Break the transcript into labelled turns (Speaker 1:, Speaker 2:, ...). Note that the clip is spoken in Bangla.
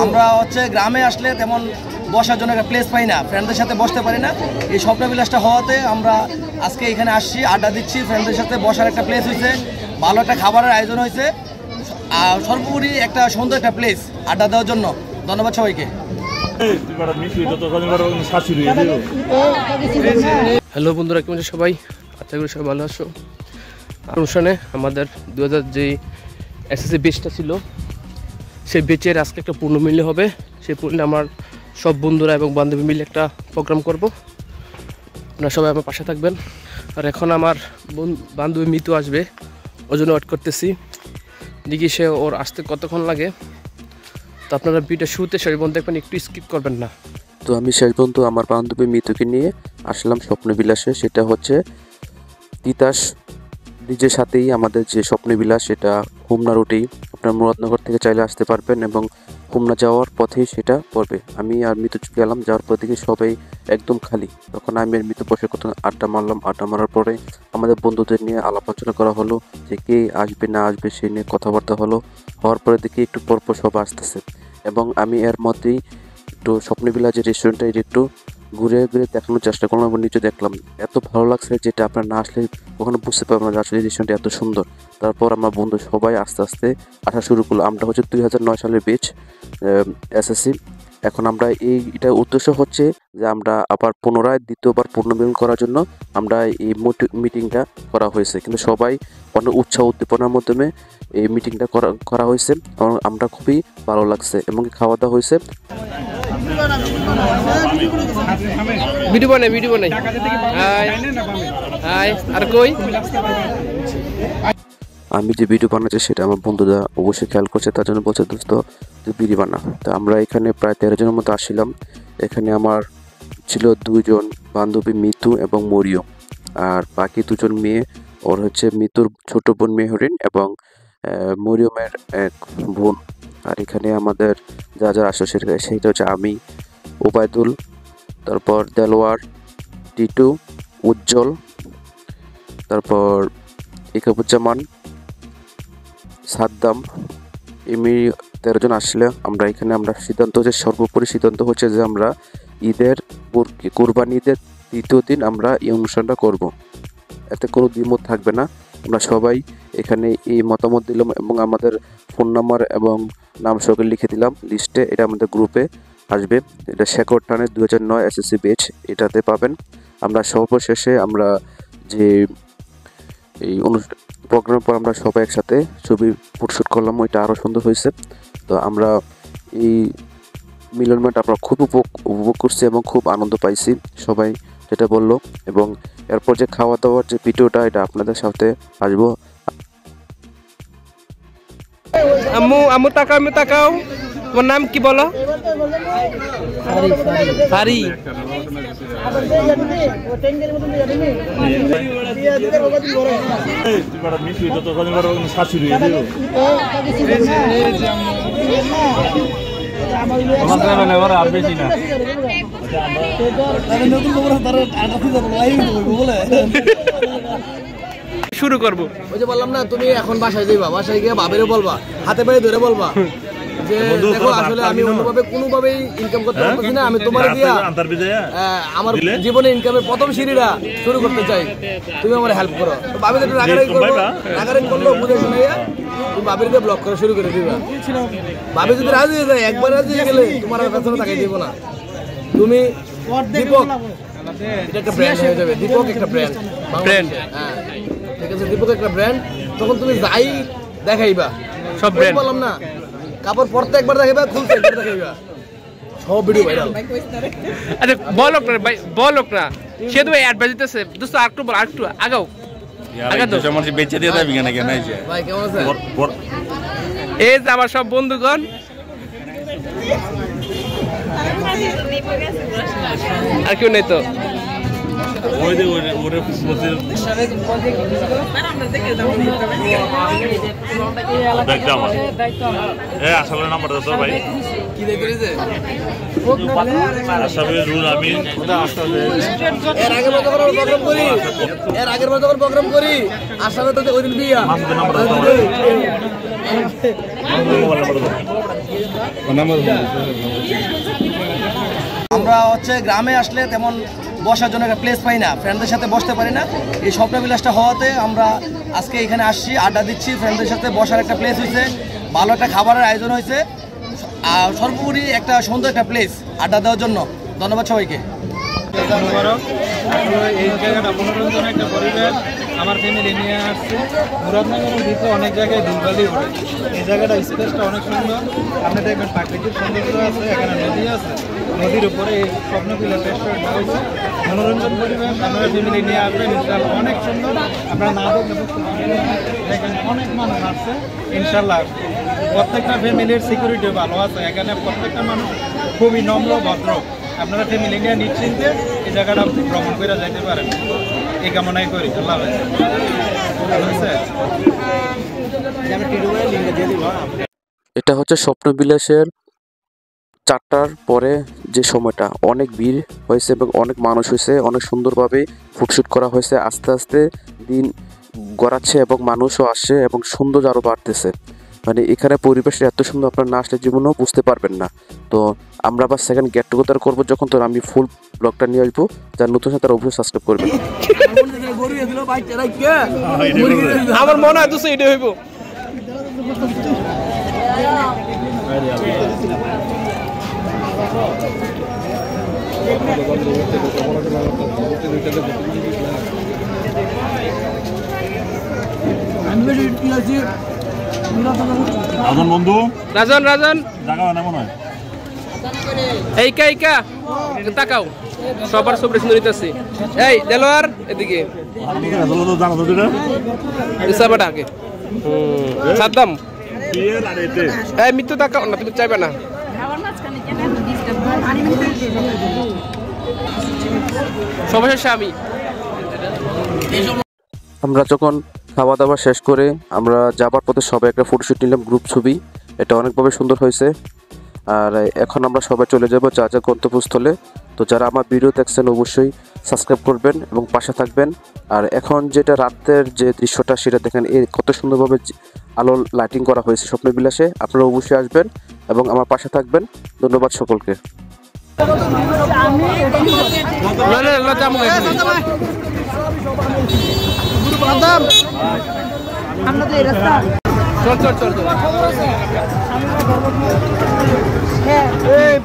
Speaker 1: আমরা হচ্ছে গ্রামে আসলে তেমন বসার জন্য একটা প্লেস পাই না, ফ্রেন্ডদের সাথে বসতে পারি না। এই স্বপ্নবিলাসটা হওয়াতে আমরা আজকে এখানে আসছি, আড্ডা দিচ্ছি, ফ্রেন্ডদের সাথে বসার একটা প্লেস হয়েছে, ভালো একটা খাবারের আয়োজন হয়েছে, আর সর্বোপরি একটা সুন্দর একটা প্লেস আড্ডা দেওয়ার জন্য। ধন্যবাদ সবাইকে।
Speaker 2: হ্যালো বন্ধুরা, কেমন আছো সবাই? আশা করি সবাই ভালো আছো। অনুষ্ঠানে আমাদের 2000 যে এসএসসি বেচটা ছিল, সেই বেচের আজকে একটা পূর্ণ মিলন হবে। সেই পূর্ণে আমার সব বন্ধুরা এবং বান্ধবী মিলে একটা প্রোগ্রাম করব। আপনারা সবাই আমার পাশে থাকবেন। আর এখন আমার বান্ধবী মিতু আসবে, ওই জন্য ওয়েট করতেছি, দেখি সে ওর আসতে কতক্ষণ লাগে। তো আপনারা ভিডিও শুরুতে শেষ পর্যন্ত দেখবেন, একটু স্কিপ করবেন না।
Speaker 3: তো আমি শেষ পর্যন্ত আমার বান্ধবী মিতুকে নিয়ে আসলাম স্বপ্নবিলাসে। সেটা হচ্ছে তিতাস ব্রিজের সাথেই আমাদের যে স্বপ্নবিলাস, সেটা হোমনা রুটেই। আপনার মুরাদনগর থেকে চাইলে আসতে পারবেন এবং হোমনা যাওয়ার পথেই সেটা পড়বে। আমি আর মিতু গেলাম, যাওয়ার পর থেকে সবাই একদম খালি। তখন আমি আর মিতু বসে কত আড্ডা মারলাম। আড্ডা মারার পরে আমাদের বন্ধুদের নিয়ে আলাপ আলোচনা করা হলো যে কে আসবে না আসবে, সেই নিয়ে কথাবার্তা হওয়ার পরে দেখি একটু পরপর সবাই আসতেছে। এবং আমি এর মধ্যেই একটু স্বপ্নবিলাস যে রেস্টুরেন্টটা একটু ঘুরে ঘুরে দেখানোর চেষ্টা করলাম এবং নিচে দেখলাম। এত ভালো লাগছে যেটা আপনার না আসলে কখনো বুঝতে পারবেন না আসলে রেস্টুরেন্টটা এত সুন্দর। তারপর আমার বন্ধু সবাই আস্তে আস্তে আসা শুরু করলো। আমরা হচ্ছে 2009 সালের ব্যাচ এসএসসি। এখন আমরা এটার উদ্দেশ্য হচ্ছে যে আমরা আবার পুনরায় দ্বিতীয়বার পুনর্মিলন করার জন্য আমরা এই মিটিংটা করা হয়েছে। কিন্তু সবাই অনেক উৎসাহ উদ্দীপনার মাধ্যমে এই মিটিংটা করা হয়েছে এবং আমরা খুবই ভালো লাগছে এবং খাওয়া দাওয়া হয়েছে।
Speaker 2: ভিডিও বানাই আর কই
Speaker 3: আমি যে ভিডিও বানাচ্ছি সেটা আমার বন্ধুরা অবশ্যই খেয়াল করছে, তার জন্য বলছে দোস্ত তুই ভিডিও বানা। তো আমরা এখানে প্রায় 13 জনের মতো আসছিলাম। এখানে আমার ছিল 2 জন বান্ধবী, মিতু এবং মরিয়ম, আর বাকি 2 জন মেয়ে। ওর হচ্ছে মিতুর ছোট বোন মেহরিন এবং মরিয়মের এক বোন। আর এখানে আমাদের যা আসে সেটা হচ্ছে আমি, ওবায়দুল, তারপর দেলোয়ার, টিটু, উজ্জ্বল, তারপর ইকাবুজ্জামান, সাদ্দাম, এমনি 13 জন আসলে আমরা সর্বোপরি সিদ্ধান্ত হচ্ছে যে আমরা ঈদের কোরবানি ঈদের 3য় দিন আমরা এই অনুষ্ঠানটা করব। এতে কোনো দ্বিমত থাকবে না। আমরা সবাই এখানে এই মতামত দিলাম এবং আমাদের ফোন নাম্বার এবং নাম সহকারে লিখে দিলাম লিস্টে। এটা আমাদের গ্রুপে আসবে। এটা শেখর টানের 2009 এসএসসি ব্যাচ, এটাতে পাবেন। আমরা সর্বশেষে আমরা যে এই প্রোগ্রামের পর আমরা সবাই একসাথে ছবি ফুটশুট করলাম, ওইটা আরও সুন্দর হয়েছে। তো আমরা এই মিলনমেন্ট আমরা খুব উপভোগ করছি এবং খুব আনন্দ পাইছি, সবাই যেটা বললো। এবং এরপর যে খাওয়া দাওয়ার যে ভিডিওটা, এটা আপনাদের সাথে আসবো।
Speaker 2: আম্মু তাকাও, তোমার নাম কি বলো? ফারি। শুরু করবো।
Speaker 1: ওই যে বললাম না, তুমি এখন বাসায় যাইবা, বাসায় গিয়ে বাবেরও বলবা, হাতে পায়ে ধরে বলবা যে দেখো আসলে আমি অন্যভাবে কোনোভাবেই ইনকাম করতে পারছি না, আমি তোমার দিয়া আমার জীবনে ইনকামের প্রথম সিঁড়িটা শুরু করতে চাই, তুমি আমার হেল্প করো। তো বাবির একটু রাগারাগি করলো, বুঝে শুনে তুমি বাবিরকে ব্লক করা শুরু করে দিবা। বাবি যদি রাজি হয়ে যায়, একবার রাজি হয়ে গেলে তোমার আর পেছনে তাকাই দিব না। তুমি দীপক, এটা একটা ব্র্যান্ড হয়ে যাবে। দীপক একটা ব্র্যান্ড, হ্যাঁ ঠিক আছে, দীপক একটা ব্র্যান্ড। তখন তুমি যাই দেখাইবা, সব ব্র্যান্ড বললাম না, কাপড় পরতে একবার দেখাইবা, খুলতে একবার দেখাইবা, সব ভিডিও ভাইরাল।
Speaker 2: আচ্ছা বলক না ভাই, বলক না, সে তো অ্যাডভাইস দিতেছে দোস্ত, আরেকটু আগাও তো সমস্যা বেঁচে দিয়ে যাবি না কেন?
Speaker 1: ভাই কেমন আছে?
Speaker 2: এই যে আমার সব বন্ধুগণ, আর কেউ নেই তো?
Speaker 4: আসলে নাম্বারটা তো ভাই
Speaker 1: কি দেখেছে? এর আগের বার যখন প্রোগ্রাম করি আসামে তো ওই দিন বিয়া আমরা হচ্ছে গ্রামে আসলে তেমন বসার জন্য একটা প্লেস পাই না, ফ্রেন্ডদের সাথে বসতে পারি না। এই স্বপ্নবিলাসটা হওয়াতে আমরা আজকে এখানে আসছি, আড্ডা দিচ্ছি, ফ্রেন্ডদের সাথে বসার একটা প্লেস হয়েছে, ভালো একটা খাবারের আয়োজন হয়েছে, আর সর্বোপরি একটা সুন্দর একটা প্লেস আড্ডা দেওয়ার জন্য। ধন্যবাদ সবাইকে।
Speaker 5: এই জায়গাটা মনোরঞ্জনের একটা পরিবেশ, আমার ফ্যামিলি নিয়ে আসছে। মুরাদনগরের ভিতরে অনেক জায়গায় দুলবালি ওঠে, এই জায়গাটা স্পেসটা অনেক সুন্দর। আপনি দেখবেন প্রাকৃতিক সৌন্দর্য আছে, এখানে নদী আছে, নদীর উপরে এই স্বপ্নবিলাস রেস্টুরেন্টটা হয়েছে। মনোরঞ্জন পরিবেশ, আপনারা ফ্যামিলি নিয়ে আসবেন, ইনশাল্লাহ অনেক সুন্দর। আপনারা না দেখলে দেখেন অনেক মানুষ আসছে, ইনশাল্লাহ প্রত্যেকটা ফ্যামিলির সিকিউরিটি ভালো আছে। এখানে প্রত্যেকটা মানুষ খুবই নম্র ভদ্র। আপনারা ফ্যামিলি নিয়ে নিশ্চিন্তে এই জায়গাটা ভ্রমণ করে যাইতে পারেন, এই কামনাই করি। আল্লাহ
Speaker 3: এটা হচ্ছে স্বপ্নবিলাসের 4টার পরে যে সময়টা, অনেক ভিড় হয়েছে এবং অনেক মানুষ হয়েছে, অনেক সুন্দরভাবে ফুটশুট করা হয়েছে। আস্তে আস্তে দিন গড়াচ্ছে এবং মানুষও আসছে এবং সৌন্দর্য আরও বাড়তেছে। মানে এখানে পরিবেশটা এত সুন্দর, আপনার না আসলে জীবনেও বুঝতে পারবেন না। তো আমরা আবার সেকেন্ড গেট টুগেদার করবো যখন, তো আমি ফুল ব্লগটা নিয়ে আসবো। যার নতুন সাথে তারা অবশ্যই সাবস্ক্রাইব করবেন।
Speaker 2: আমার মনে হয় তো এটা হইব।
Speaker 4: রাজন বন্ধু,
Speaker 2: রাজন রাজন
Speaker 4: জায়গা না মনে হয়।
Speaker 2: এইকা এইকা তাকাও, সবার সব রেশন নিতেছি। এই দেলোয়ার এদিকে
Speaker 4: জানা তো দিলে
Speaker 2: সাবাটা আগে সাদ্দাম।
Speaker 4: বিয়ের আর এতে
Speaker 2: এই মিত্তু তাকাও না, তুমি চাইবে না। সবার শেষে আমি।
Speaker 3: আমরা যখন খাওয়া দাওয়া শেষ করে আমরা যাবার পথে সবাই একটা ফটোশ্যুট নিলাম, গ্রুপ ছবি। এটা অনেকভাবে সুন্দর হয়েছে। আর এখন আমরা সবাই চলে যাব যা যা গন্তব্যস্থলে। তো যারা আমার ভিডিও দেখছেন অবশ্যই সাবস্ক্রাইব করবেন এবং পাশে থাকবেন। আর এখন যেটা রাতের যে দৃশ্যটা সেটা দেখেন, এই কত সুন্দরভাবে আলো লাইটিং করা হয়েছে স্বপ্নবিলাসে। আপনারা অবশ্যই আসবেন এবং আমার পাশে থাকবেন। ধন্যবাদ সকলকে।
Speaker 2: চল চল চল চল। এই